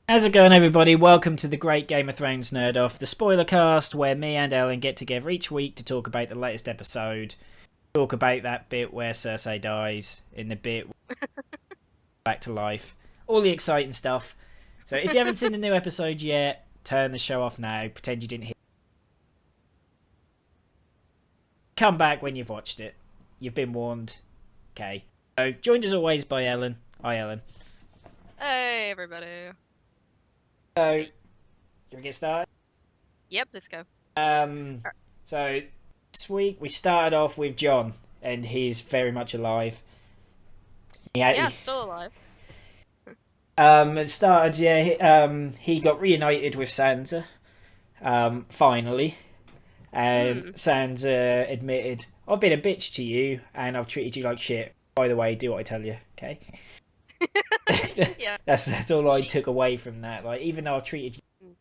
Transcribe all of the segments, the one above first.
How's it going, everybody? Welcome to the Great Game of Thrones Nerd Off, the spoiler cast, where me and Ellen get together each week to talk about the latest episode, talk about that bit where Cersei dies, in the bit back to life, all the exciting stuff. So if you haven't seen the new episode yet, turn the show off now, pretend you didn't hear. Come back when you've watched it. You've been warned. Okay. So joined as always by Ellen. Hi, Ellen. Hey, everybody. So, you want to get started? Yep, let's go. So this week we started off with John, and he's very much alive. Still alive. It started, he got reunited with Sansa, finally, and Sansa admitted, "I've been a bitch to you, and I've treated you like shit. By the way, do what I tell you, okay?" Yeah. That's all I took away from that. Like, even though I've treated you.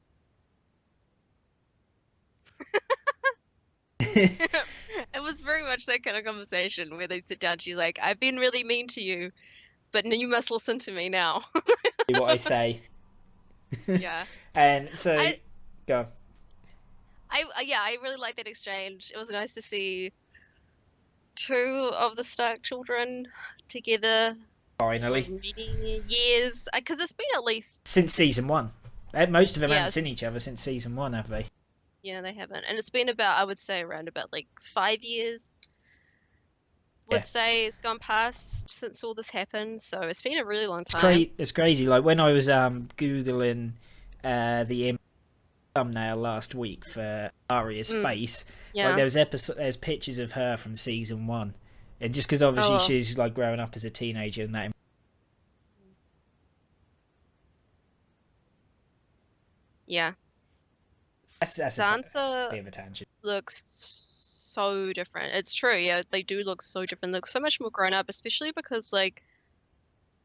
It was very much that kind of conversation where they sit down. She's like, "I've been really mean to you, but you must listen to me now." Do what I say. Yeah. And so, go on. I really like that exchange. It was nice to see two of the Stark children together. Finally. For many years, because it's been at least since season 1. Most of them haven't seen each other since season 1, have they? Yeah, they haven't. And it's been about, I would say, around about like 5 years. Let's say it's gone past since all this happened, so it's been a really long time. It's crazy. Like when I was googling the thumbnail last week for Arya's face, like there's pictures of her from season 1, and just because obviously she's like growing up as a teenager and that. Yeah. That's Sansa a bit of a tangent. looks so different. It's true, yeah, they do look so different. They look so much more grown up, especially because like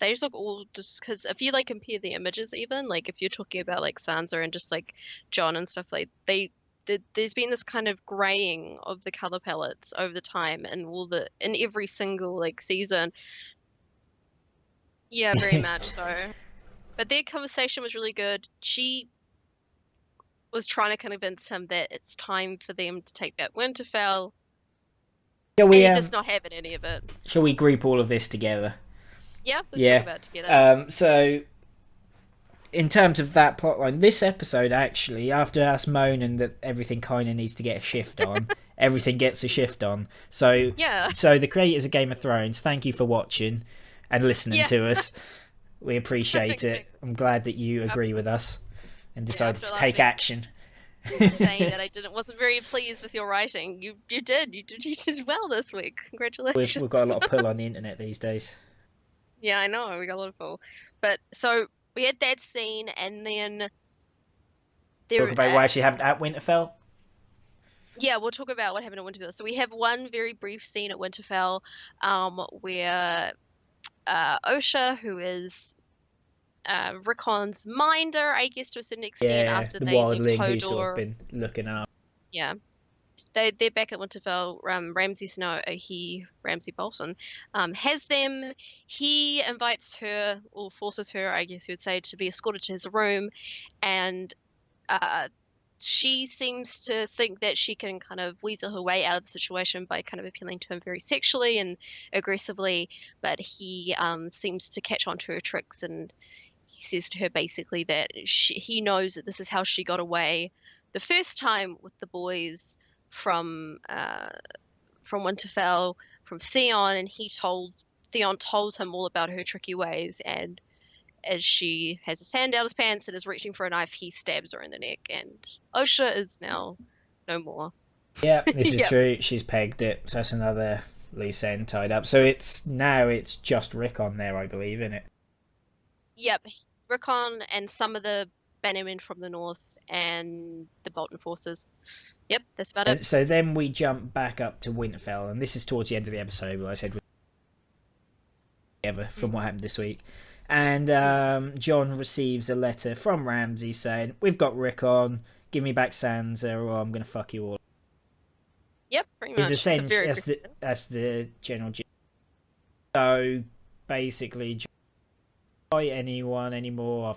they just look all just because if you like compare the images, even like if you're talking about like Sansa and just like Jon and stuff, like there's been this kind of graying of the color palettes over the time and in every single like season. Yeah, very much so. But their conversation was really good. She was trying to convince him that it's time for them to take back Winterfell. And he's just not having any of it. Shall we group all of this together? Yeah, let's talk about it together. So, in terms of that plotline, this episode actually, after us moaning that everything kind of needs to get a shift on, everything gets a shift on. So, So the creators of Game of Thrones, thank you for watching and listening to us. We appreciate it. I'm glad that you agree with us and decided to take action. Saying that I wasn't very pleased with your writing. You did well this week. Congratulations. We've got a lot of pull on the internet these days. Yeah, I know, we got a lot of pull. But so we had that scene, and then talk about why she happened at Winterfell. Yeah, we'll talk about what happened at Winterfell. So we have one very brief scene at Winterfell, where Osha, who is Rickon's minder, I guess, to a certain extent, after the they left Hodor. Who's sort of been looking up. Yeah. They're back at Winterfell. Ramsay Snow, Ramsay Bolton, has them. He invites her, or forces her, I guess you would say, to be escorted to his room, and she seems to think that she can kind of weasel her way out of the situation by kind of appealing to him very sexually and aggressively, but he seems to catch on to her tricks, and he says to her basically that he knows that this is how she got away the first time with the boys from Winterfell, from Theon, and Theon told him all about her tricky ways, and as she has his hand down his pants and is reaching for a knife, he stabs her in the neck, and Osha is now no more. Yeah, this is true. She's pegged it, so that's another loose end tied up. So it's just Rickon there, I believe, isn't it? Yep, Rickon and some of the Bannermen from the north and the Bolton forces. Yep, that's about it. So then we jump back up to Winterfell, and this is towards the end of the episode where I said from what happened this week. And Jon receives a letter from Ramsay saying, "We've got Rickon, give me back Sansa, or I'm going to fuck you all." Yep, pretty much. That's the general. So basically, fight anyone anymore.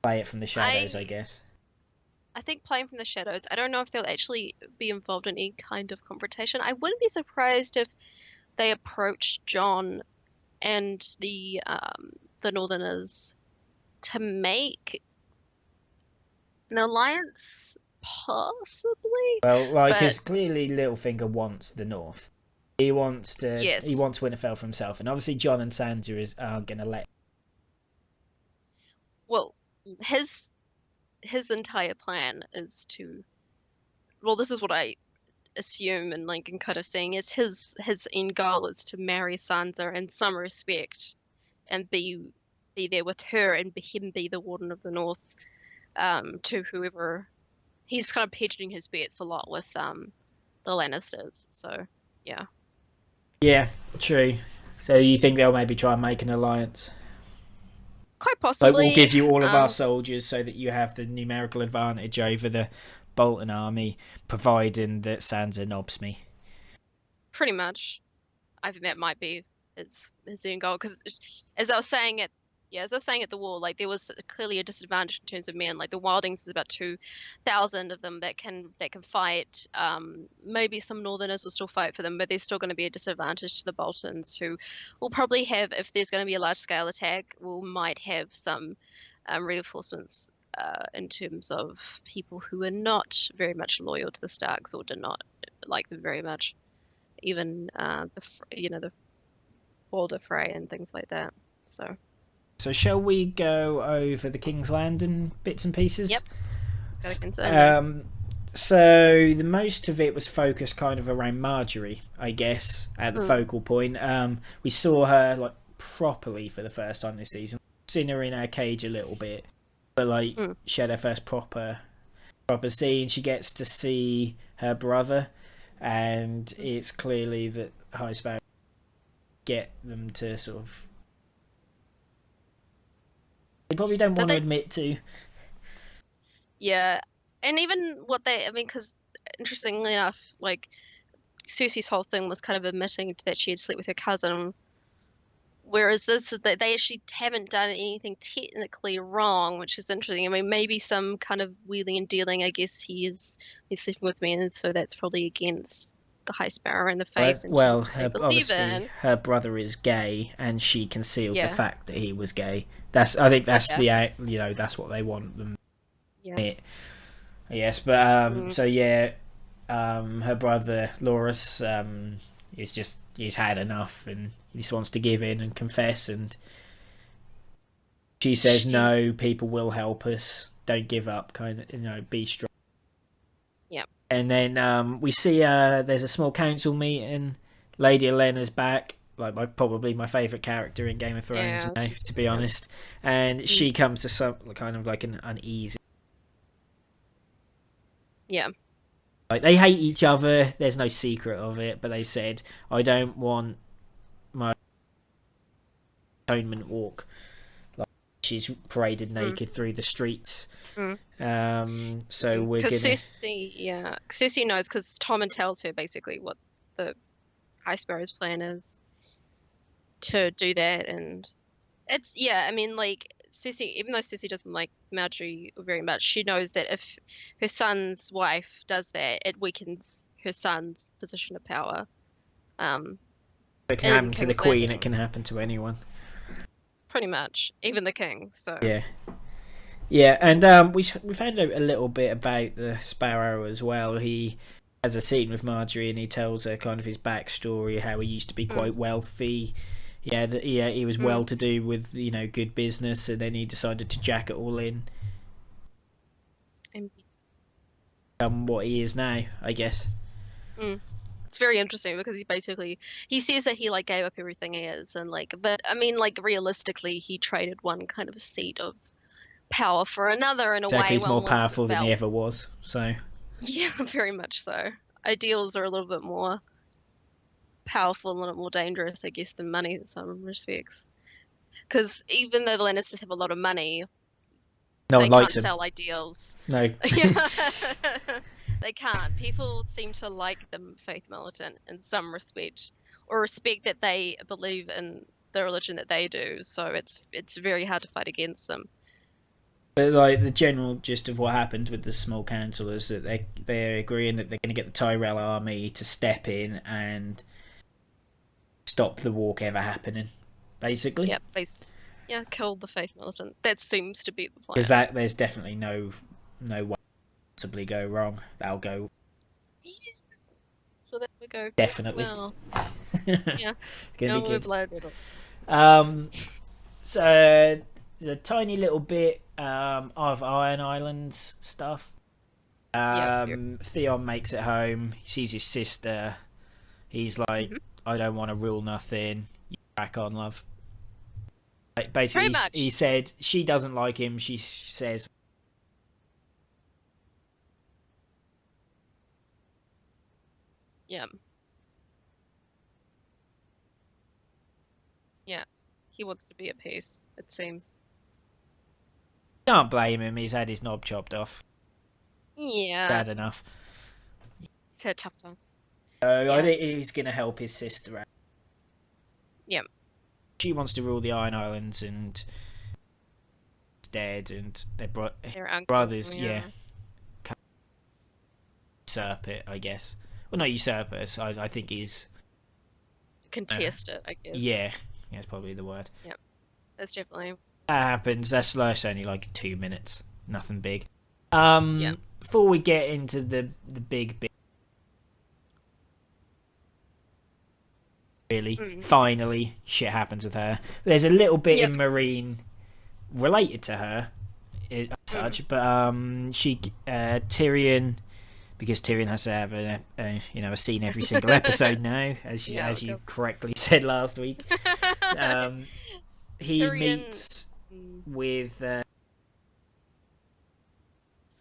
play it from the shadows, I guess. I think playing from the shadows. I don't know if they'll actually be involved in any kind of confrontation. I wouldn't be surprised if they approached Jon and the Northerners to make an alliance, possibly. Well, because clearly Littlefinger wants the North. He wants to. Yes. He wants Winterfell for himself, and obviously Jon and Sansa are going to let. Well, his entire plan is to. Well, this is what I assume and kind of seeing is his end goal is to marry Sansa in some respect, and be there with her, and him be the Warden of the North, to whoever. He's kind of hedging his bets a lot with the Lannisters. So yeah. Yeah, true. So you think they'll maybe try and make an alliance? Quite possibly. We'll give you all of our soldiers so that you have the numerical advantage over the Bolton army, providing that Sansa nobs me. Pretty much. I think that might be his end goal, because as I was saying at the wall, like, there was clearly a disadvantage in terms of men. Like, the Wildings is about 2,000 of them that can fight. Maybe some Northerners will still fight for them, but there's still going to be a disadvantage to the Boltons, who will probably have, if there's going to be a large scale attack, might have some reinforcements in terms of people who are not very much loyal to the Starks or did not like them very much. Even the Walder Frey and things like that. So shall we go over the King's Landing bits and pieces? Yep. Let's go into so the most of it was focused kind of around Marjorie, I guess, at the focal point. We saw her properly for the first time this season. Seen her in her cage a little bit, but she had her first proper scene. She gets to see her brother, and it's clearly that High Sparrow get them to sort of. They probably don't want to admit to. Yeah, and even because interestingly enough, Cersei's whole thing was kind of admitting that she had slept with her cousin, whereas they actually haven't done anything technically wrong, which is interesting. I mean, maybe some kind of wheeling and dealing. I guess he's sleeping with me, and so that's probably against the High Sparrow and the faith. Well, her brother is gay, and she concealed the fact that he was gay. I think that's that's what they want them. Yeah. Yes, but her brother Loras he's had enough, and he just wants to give in and confess, and she says no, people will help us, don't give up, kind of be strong. Yeah. And then we see there's a small council meeting. Lady Olenna's back, probably my favourite character in Game of Thrones, to be honest. And she comes to some kind of an uneasy. Yeah. They hate each other. There's no secret of it, but they said, "I don't want my atonement walk." She's paraded naked through the streets. So we're gonna. Cersei knows, because Tommen tells her basically what the High Sparrow's plan is to do that, and it's Cersei, even though Cersei doesn't like Marjorie very much, she knows that if her son's wife does that, it weakens her son's position of power. It can happen to the Queen. It can happen to anyone. Pretty much, even the King. So yeah, and we found out a little bit about the Sparrow as well. He has a scene with Marjorie, and he tells her kind of his backstory, how he used to be quite wealthy. He was well to do with good business, and then he decided to jack it all in. What he is now, I guess. It's very interesting, because he says that he gave up everything he is, and but I mean, realistically, he traded one kind of seat of power for another in a way. He's more powerful than he ever was. So yeah, very much so. Ideals are a little bit more powerful and a little more dangerous, I guess, than money in some respects. Because even though the Lannisters have a lot of money, they can't sell ideals. No. They can't. People seem to like the Faith Militant in some respect, or respect that they believe in the religion that they do. So it's very hard to fight against them. But like the general gist of what happened with the small council is that they're agreeing that they're going to get the Tyrell army to step in and stop the walk ever happening, basically. Yep. Yeah, kill the Faith Militant. That seems to be the plan. Because there's definitely no way possibly go wrong. That'll go. Yeah. So that would go Definitely. well. Yeah. It's gonna be good. So there's a tiny little bit of Iron Islands stuff. Theon makes it home. He sees his sister. He's like, I don't want to rule nothing. You crack on, love. Like, basically, he said she doesn't like him. She says, yeah. Yeah. He wants to be at peace, it seems. Can't blame him. He's had his knob chopped off. Yeah. Bad enough. He's had a tough time. So I think he's going to help his sister out. Yeah. She wants to rule the Iron Islands, and he's dead, and their brothers, usurp it, I guess. Well, not usurp it. I think he's contest it, I guess. Yeah, that's probably the word. Yep, that's definitely. That happens. That's only like 2 minutes. Nothing big. Before we get into the big bit. Really, finally, shit happens with her. There's a little bit in Meereen related to her, as such, but Tyrion, because Tyrion has to have a scene every single episode now, as you correctly said last week. He Tyrion meets with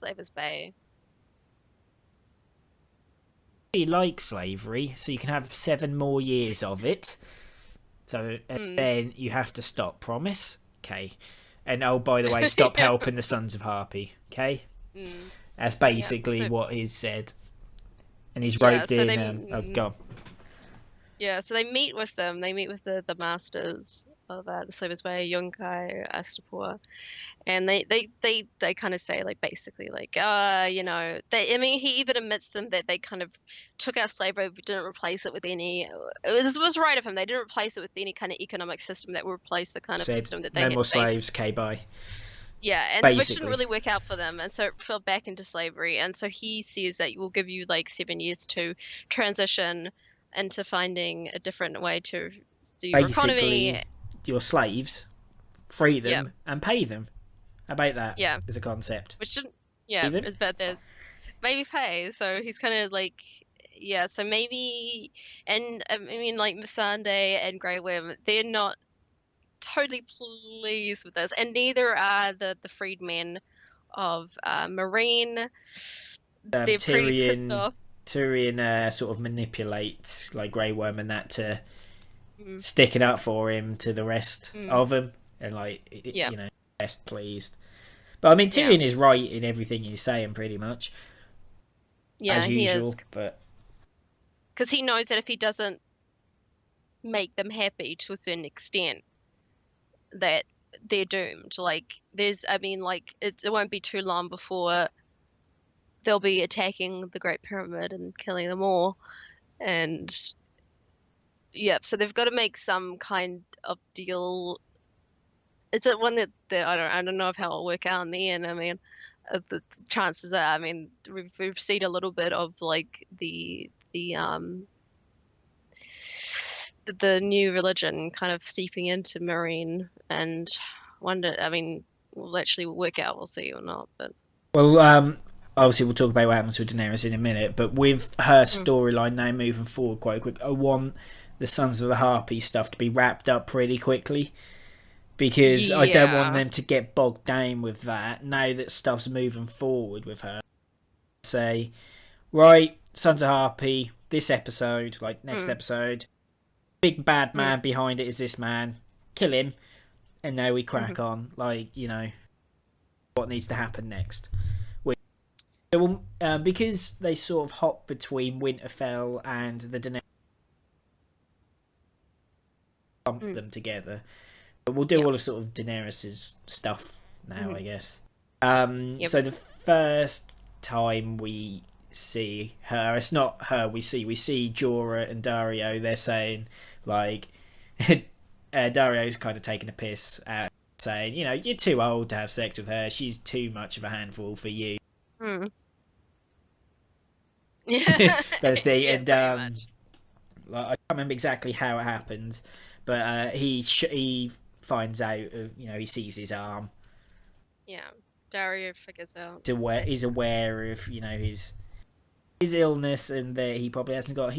Slavers Bay. He likes slavery, so you can have 7 more years of it. So then you have to stop. Promise? Okay. And oh, by the way, stop helping the Sons of Harpy. Okay? That's basically what he's said. And he's roped in. Go on. Yeah, so they meet with them. They meet with the masters of the Slavers Bay, Yunkai, Astapor, and they kind of say, like, basically, like, he even admits them that they kind of took our slavery but didn't replace it with any. It was right of him. They didn't replace it with any kind of economic system that would replace the kind of system that they had. No more slaves, bye. Yeah, and which didn't really work out for them, and so it fell back into slavery. And so he says that we'll give you like 7 years to transition into finding a different way to do your economy. Your slaves, free them and pay them. How about that? Yeah, as a concept. Which didn't. Yeah, it's bad that maybe pay. So he's kind of like, So maybe, and I mean, like Missandei and Grey Worm, they're not totally pleased with this, and neither are the freedmen of Meereen. They're pretty pissed off. Tyrion sort of manipulates like Grey Worm and that to stick it up for him to the rest of them, and best pleased. But I mean, Tyrion is right in everything he's saying, pretty much. Yeah, as usual, he is. But because he knows that if he doesn't make them happy to a certain extent, that they're doomed. Like, it won't be too long before they'll be attacking the Great Pyramid and killing them all, and so they've got to make some kind of deal. It's one that I don't know if how it'll work out in the end. I mean, the chances are, I mean, we've seen a little bit of like the new religion kind of seeping into Meereen, and wonder. I mean, will actually work out. We'll see or not, but obviously we'll talk about what happens with Daenerys in a minute. But with her storyline now moving forward quite quick, I want the Sons of the Harpy stuff to be wrapped up pretty quickly, because I don't want them to get bogged down with that now that stuff's moving forward with her. Say, right, Sons of Harpy, this episode, like next episode, big bad man behind it is this man, kill him, and now we crack on, like, what needs to happen next. So, because they sort of hop between Winterfell and the Daenerys, them together. But we'll do all of sort of Daenerys's stuff now, I guess. So the first time we see her, it's not her we see Jorah and Dario. They're saying like Dario's kind of taking a piss at saying, you know, you're too old to have sex with her, she's too much of a handful for you. Yeah. And like, I can't remember exactly how it happened, but he finds out, you know, he sees his arm. Yeah, Dario figures out. He's aware of, you know, his illness, and that he probably hasn't got.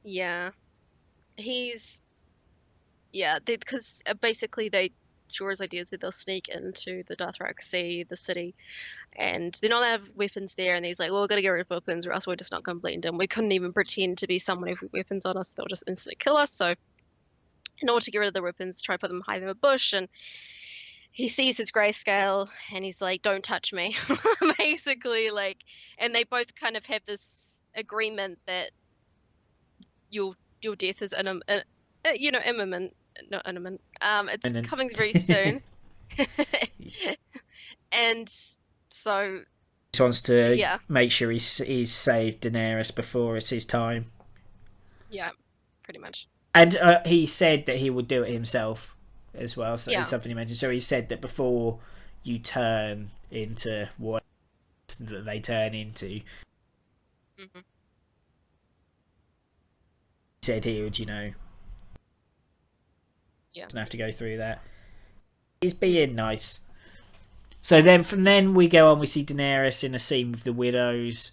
Yeah, because basically Jorah's idea is that they'll sneak into the Dothraki Sea, the city, and they're not allowed to have weapons there. And he's like, "Well, we've got to get rid of weapons, or else we're just not going to blend in. We couldn't even pretend to be someone with weapons on us; they'll just instantly kill us." So, in order to get rid of the weapons, try to put them hide in a bush, and he sees his grayscale, and he's like, "Don't touch me," basically. Like, and they both kind of have this agreement that your death is imminent. Not imminent. It's coming very soon. And so he wants to make sure he's saved Daenerys before it's his time. Yeah, pretty much. And he said that he would do it himself as well. So it's something he mentioned. So he said that before you turn into what that they turn into, he said he would, you know, doesn't have to go through that. He's being nice. So then from then we go on, we see Daenerys in a scene with the widows.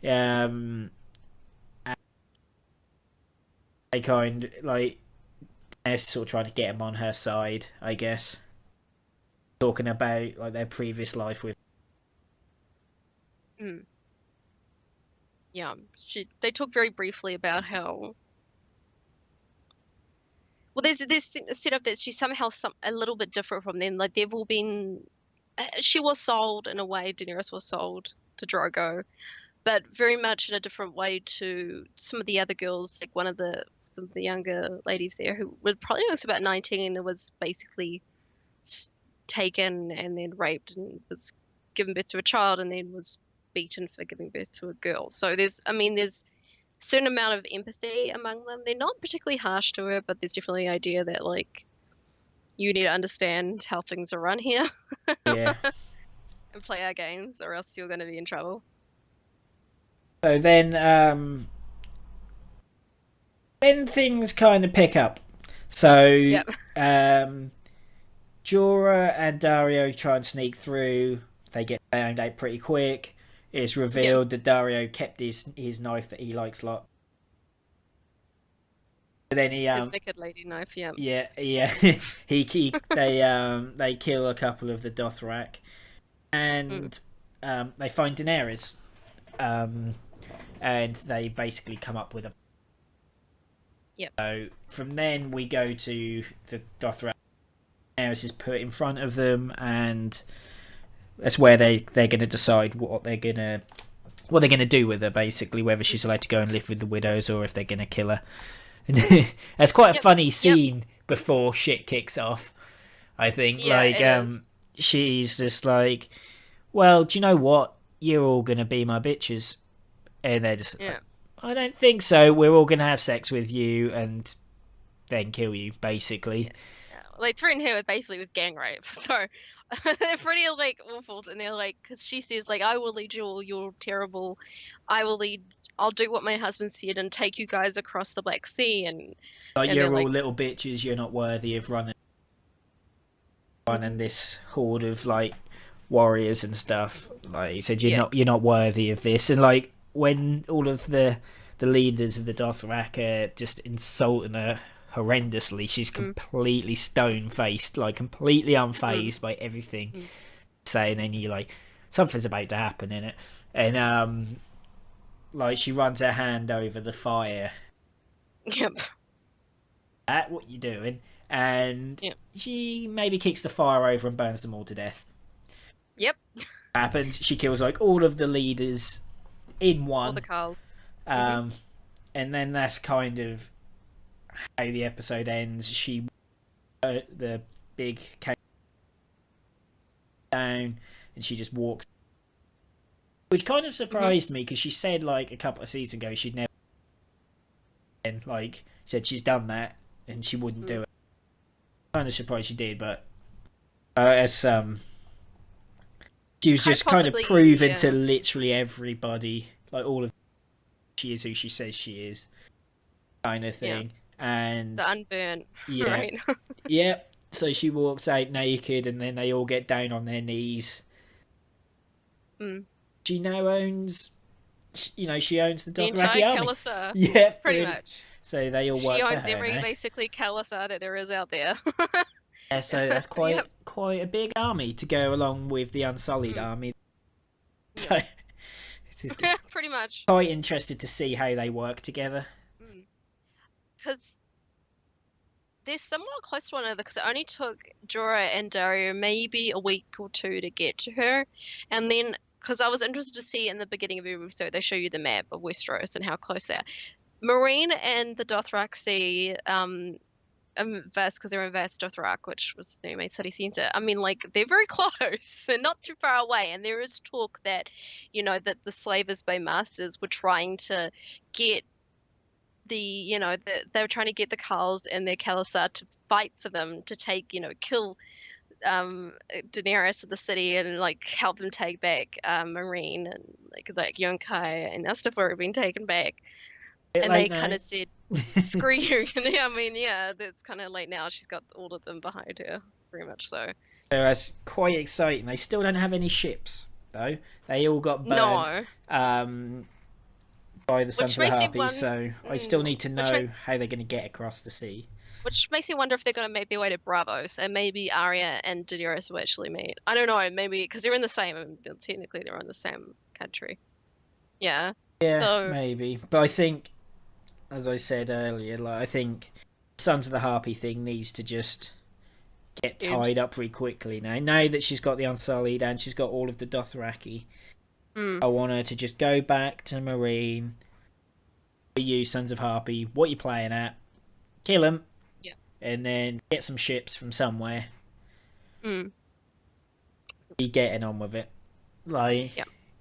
They kind of like Daenerys sort of trying to get him on her side, I guess. Talking about like their previous life with. Yeah, they talk very briefly about how. Well, there's this setup that she's somehow a little bit different from them. Like they've all been, she was sold in a way. Daenerys was sold to Drogo, but very much in a different way to some of the other girls. Like one of the younger ladies there, who was probably was about 19, and was basically taken and then raped and was given birth to a child, and then was beaten for giving birth to a girl. So there's certain amount of empathy among them. They're not particularly harsh to her, but there's definitely the idea that like you need to understand how things are run here. Yeah. And play our games, or else you're going to be in trouble. So then things kind of pick up. So Jorah and Dario try and sneak through. They get found out pretty quick. It's revealed that Dario kept his knife that he likes a lot. But then his naked lady knife, Yeah. they kill a couple of the Dothraki, and they find Daenerys, and they basically come up with a. So from then we go to the Dothraki. Daenerys is put in front of them, and that's where they're going to decide what they're going to do with her, basically, whether she's allowed to go and live with the widows or if they're going to kill her. That's quite a funny scene before shit kicks off, I think. She's just like, well, do you know what? You're all going to be my bitches. And they're just like, I don't think so. We're all going to have sex with you and then kill you, basically. They threaten her basically with gang rape. So they're pretty like awful, and they're like, because she says like, I will lead you all, you're terrible. I'll do what my husband said and take you guys across the Black Sea, and you're all little bitches. You're not worthy of running this horde of like warriors and stuff. Like he said, you're not worthy of this. And like when all of the leaders of the Dothraki are just insulting her horrendously, she's completely stone-faced, like completely unfazed by everything saying, and you're like, something's about to happen in it. And like she runs her hand over the fire. What you doing? And she maybe kicks the fire over and burns them all to death. Happens. She kills like all of the leaders in one. All the Carls. And then that's kind of how the episode ends. The big cave down, and she just walks, which kind of surprised me because she said like a couple of seasons ago she'd never, and like said she's done that and she wouldn't do it. Kind of surprised she did, but as she was just kind of proven to literally everybody, like all of she is who she says she is, kind of thing. And the unburnt, right? Yeah. So she walks out naked, and then they all get down on their knees. She now owns, she owns the Dothraki army. Khalasar. Yeah, pretty much. So they all work for her. She owns every basically Khalasar that there is out there. Yeah, so that's quite a big army to go along with the Unsullied army. So pretty much. Quite interested to see how they work together. Because they're somewhat close to one another, because it only took Jorah and Daario maybe a week or two to get to her. And then, because I was interested to see in the beginning of every episode, they show you the map of Westeros and how close they are. Meereen and the Dothraki, Vast, because they're in Vast Dothrak, which was the main city centre. I mean, like, they're very close. They're not too far away. And there is talk that, that the Slavers by Masters were trying to get they were trying to get the Khals and their Khalasar to fight for them, to take, kill Daenerys of the city and like help them take back Meereen and like Yunkai and that stuff were being taken back. And they kind of said, screw you. I mean, yeah, that's kind of late now. She's got all of them behind her, very much so. So that's quite exciting. They still don't have any ships, though. They all got burnt. No. By the Sons of the Harpy, so I still need to know how they're going to get across the sea. Which makes me wonder if they're going to make their way to Braavos, and maybe Arya and Daenerys will actually meet. I don't know, maybe, because they're in the same, technically they're in the same country. Yeah. Yeah, so, maybe. But I think, as I said earlier, I think Sons of the Harpy thing needs to just get tied up pretty quickly now. Now that she's got the Unsullied and she's got all of the Dothraki, I want her to just go back to Meereen. You Sons of Harpy, what you playing at? Kill him, and then get some ships from somewhere. Be getting on with it.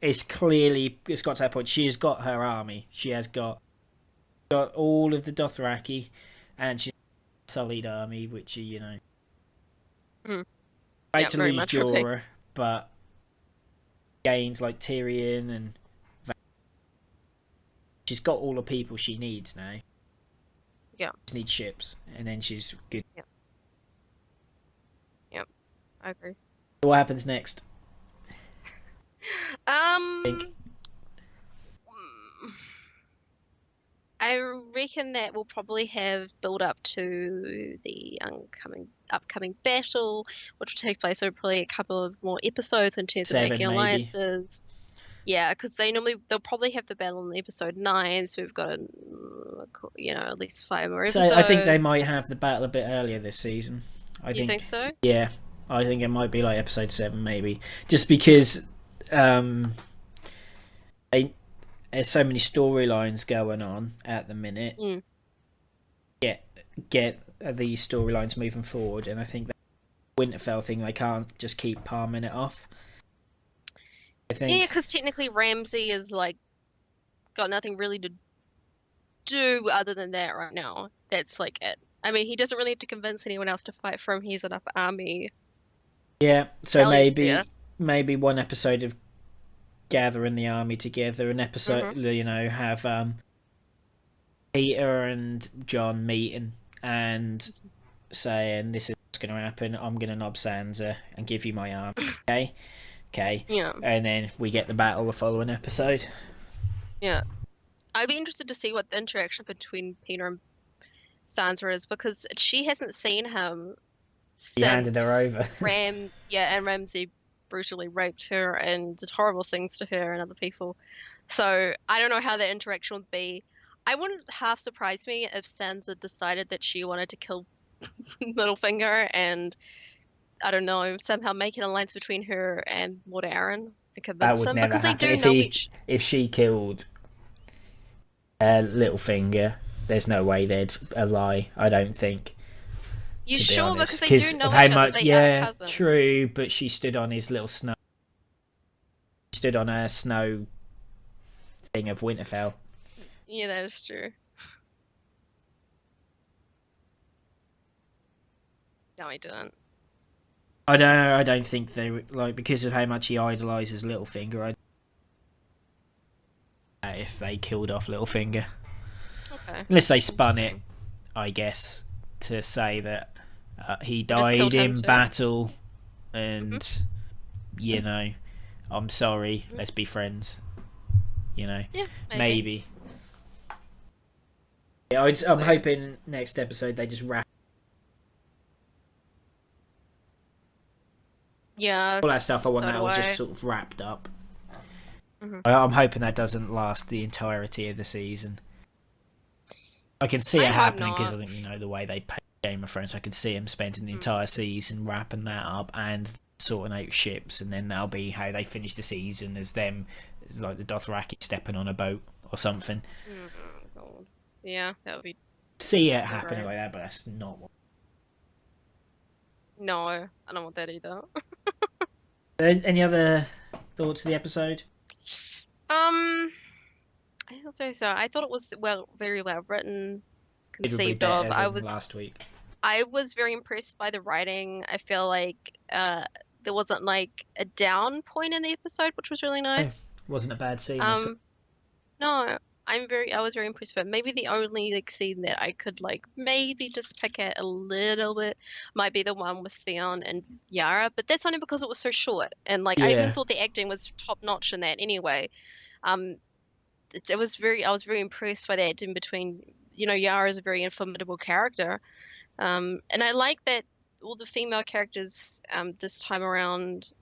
It's got to that point. She has got her army. She has got all of the Dothraki, and she's got a Sullied army, which are to lose Jorah, but gains like Tyrion and she's got all the people she needs now. Yeah. She needs ships, and then she's good. Yep. I agree. What happens next? I reckon that we'll probably have build up to the upcoming battle, which will take place over probably a couple of more episodes in terms of making alliances. Yeah, because they'll probably have the battle in episode 9, so we've got at least 5 more episodes. So I think they might have the battle a bit earlier this season. You think so? Yeah, I think it might be like episode 7 maybe, just because there's so many storylines going on at the minute. Get these storylines moving forward, and I think that Winterfell thing, they can't just keep palming it off. I think. Yeah, because technically Ramsay is got nothing really to do other than that right now. That's it. I mean, he doesn't really have to convince anyone else to fight for him. He has enough army. Yeah, so maybe one episode of gathering the army together, an episode, have Peter and Jon meeting and saying, this is what's going to happen, I'm going to knob Sansa and give you my army, okay? Yeah. And then we get the battle the following episode. Yeah. I'd be interested to see what the interaction between Peter and Sansa is, because she hasn't seen him since he handed her over. and Ramsay brutally raped her and did horrible things to her and other people. So I don't know how that interaction would be. I wouldn't half surprise me if Sansa decided that she wanted to kill Littlefinger and, I don't know, somehow make an alliance between her and Lord Aaron and convince him, because they do know each. If she killed Littlefinger, there's no way they'd ally, I don't think. You to be sure? honest, Because they do know of how each other. much. They are Yeah, cousins. true. But she stood on his little snow. Stood on a snow thing of Winterfell. Yeah, that is true. No, he didn't. I don't think they like because of how much he idolizes Littlefinger. If they killed off Littlefinger, Okay. unless they spun it, I guess, to say that he died in battle, and you know, I'm sorry. Let's be friends. You know, yeah, maybe. I'm hoping next episode they just wrap. Yeah, All that stuff I want that all just sort of wrapped up. I'm hoping that doesn't last the entirety of the season. I can see it happening because I think the way they pay Game of Thrones. I can see them spending the entire season wrapping that up and sorting out ships, and then that'll be how they finish the season as them, like the Dothraki stepping on a boat or something. God. Yeah, that would be. See it happening like that, but that's not what. No, I don't want that either. Any other thoughts of the episode? I don't think so. I thought it was very well written, conceived of. Last week. I was very impressed by the writing. I feel like there wasn't like a down point in the episode, which was really nice. Wasn't a bad scene. No, I was very impressed. But maybe the only like scene that I could like maybe just pick at a little bit might be the one with Theon and Yara, but that's only because it was so short. And like I even thought the acting was top notch in that anyway. I was very impressed by that in between. Yara is a very formidable character, and I like that all the female characters this time around.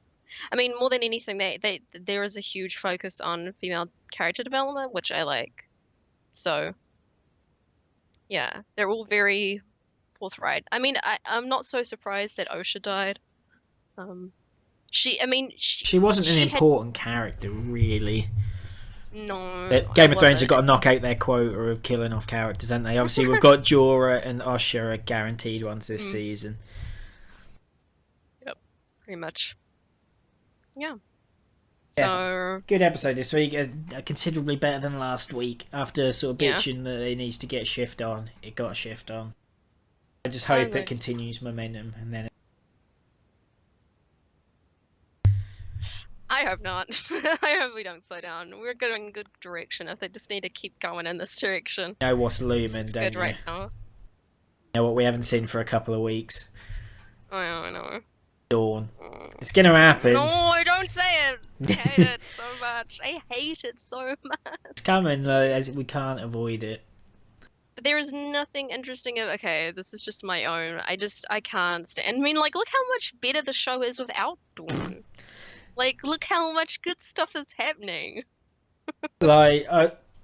I mean, more than anything, there is a huge focus on female character development, which I like. So, yeah, they're all very forthright. I mean, I'm not so surprised that Osha died. She wasn't an important character, really. No. Game of Thrones have got to knock out their quota of killing off characters, haven't they? Obviously, we've got Jorah and Osha are guaranteed ones this season. Yep, pretty much. Yeah. So good episode this week. Considerably better than last week. After sort of bitching that it needs to get a shift on, it got a shift on. I just hope it continues momentum, and then. I hope not. I hope we don't slow down. We're going in good direction. If they just need to keep going in this direction. You know what's looming, don't good you? Right now. You know what we haven't seen for a couple of weeks. I know. Dawn. It's gonna happen. No, don't say it. I hate it so much. I hate it so much. It's coming though, as we can't avoid it. But there is nothing interesting. Okay, this is just my own. I can't stand. I mean, like, look how much better the show is without Dawn. Like, look how much good stuff is happening. Like,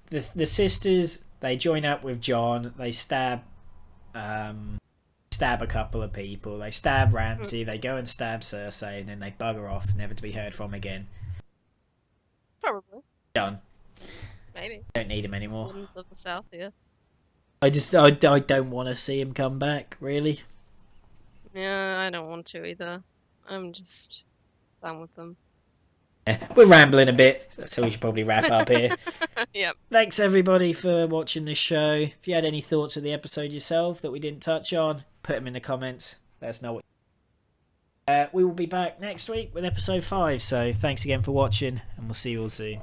the sisters, they join up with Jon. They stab a couple of people. They stab Ramsay. They go and stab Cersei, and then they bugger off, never to be heard from again. Probably. Done. Maybe. Don't need him anymore. Wardens of the South, yeah. I don't want to see him come back, really. Yeah, I don't want to either. I'm just done with them. Yeah, we're rambling a bit, so we should probably wrap up here. Yep. Thanks everybody for watching this show. If you had any thoughts of the episode yourself that we didn't touch on, put them in the comments. Let us know what. We will be back next week with episode 5. So thanks again for watching, and we'll see you all soon.